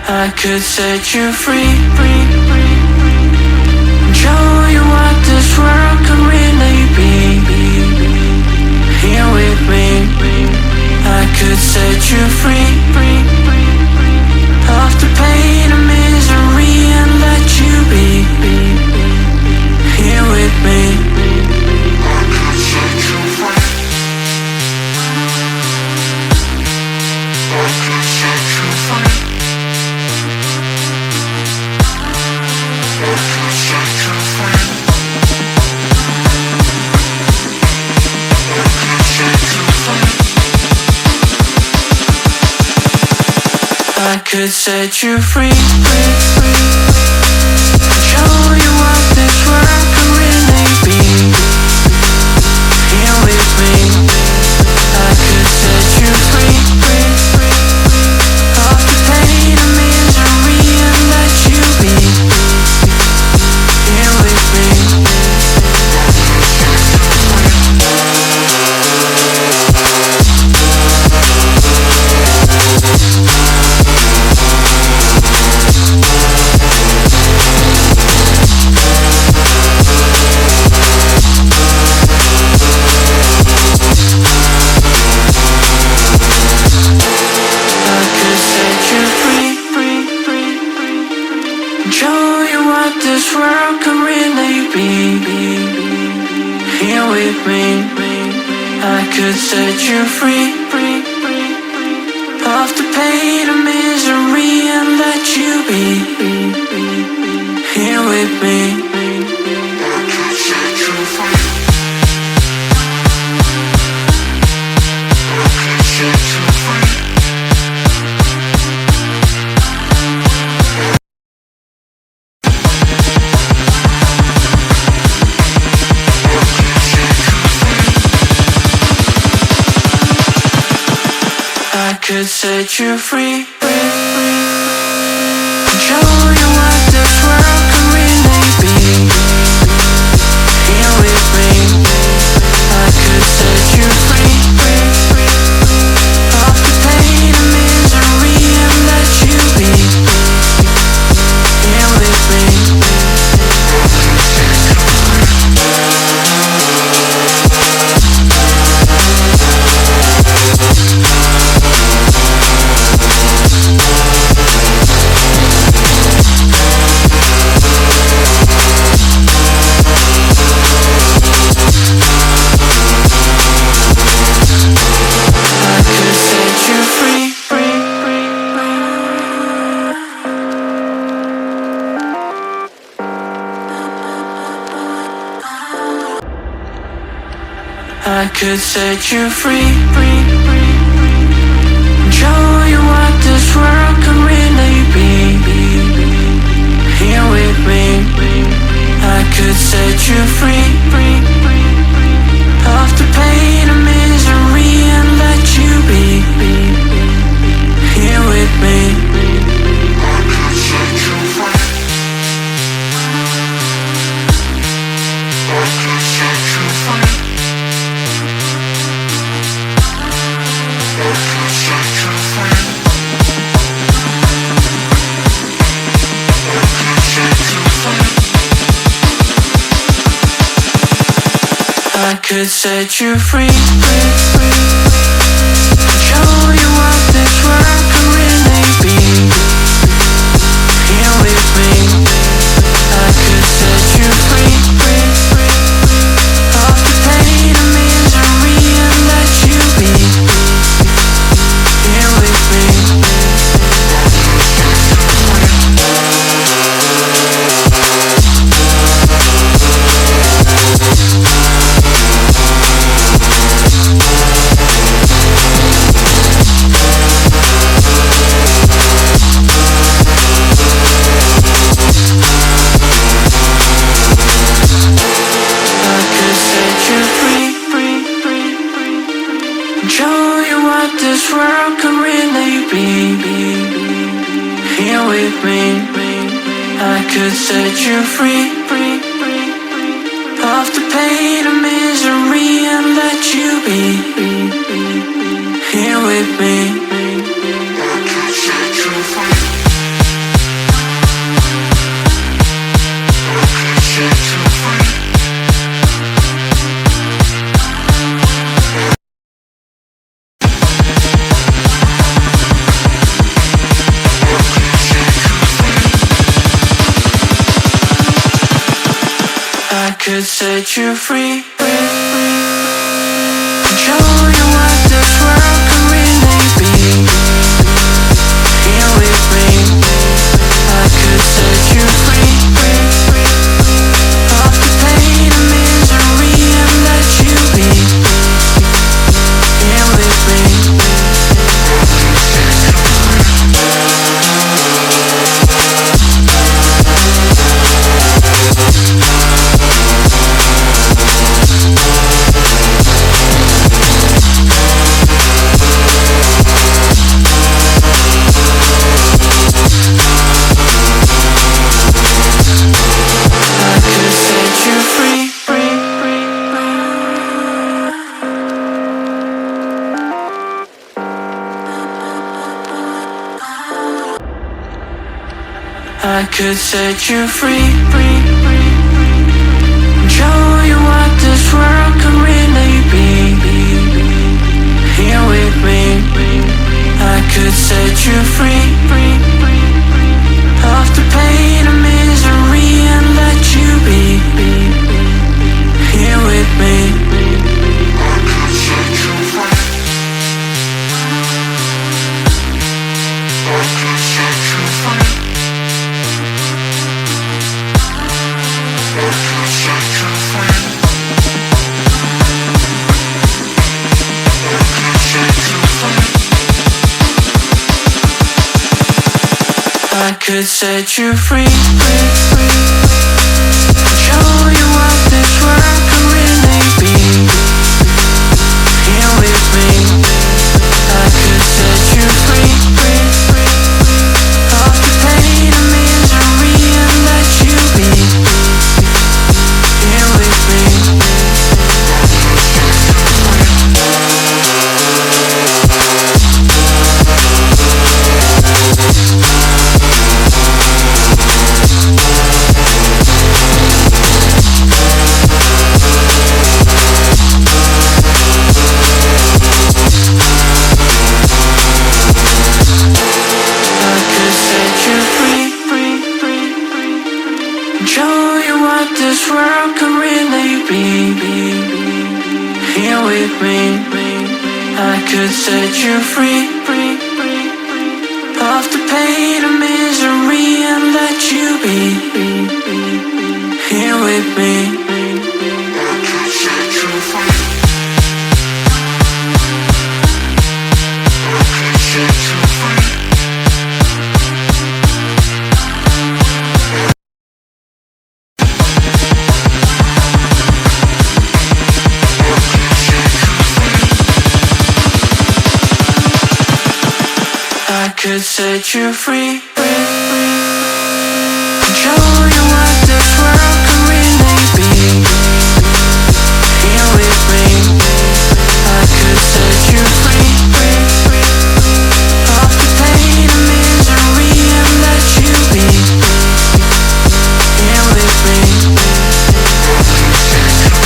I could set you free, show you what this world could really be. Here with me, I could set you free of the pain and misery and let you be. Here with me, I could set you free. I could set you free. I could set you free, show you what this world could really be. Here with me, I could set you free of the pain and misery and let you be. Here with me, show you what this world could really be. Here with me, I could set you free of the pain and misery and let you be. Here with me, I could set you free. I could set you free. I could set you free, show you what this world could really be. Here with me, I could set you free of the pain and misery and let you be. Here with me, I could set you free. I could set you free, show you what this world could really be. Here with me, I could set you free of the pain and misery and let you be. Here with me, I could set you free. I could set you free. I could set you free, show you what this world could really be. Here with me, I could set you free of the pain and misery and let you be. Here with me, I could set you free. Show you what this world could really be. Here with me, I could set you free of the pain and misery and let you be. Here with me, I could set you free. could set you free. Show you what this world can really be. Here with me, I could set you free. Off the pain and misery and let you be. Here with me. I could set you free. Show you what this world can really be. Here with me, I could set you free. Off the pain and misery and let you be. Here with me, I could set you free. I could set you free. I could set you free. Show you what this world can really be. Here with me, I could set you free. Off the pain and misery and let you be. Here with me. Show you what this world can really be. Here with me, I could set you free. Off the pain and misery and let you be. Here with me, I could set you free. I could set you free. I could set you free. Show you what this world can really be. Here with me, I could set you free. Off the pain and misery and let you be. Here with me, I could set you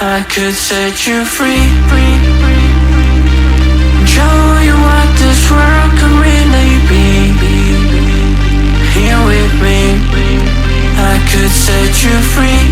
I could set you free. Show you what this world can really be. Here with me, I could set you free.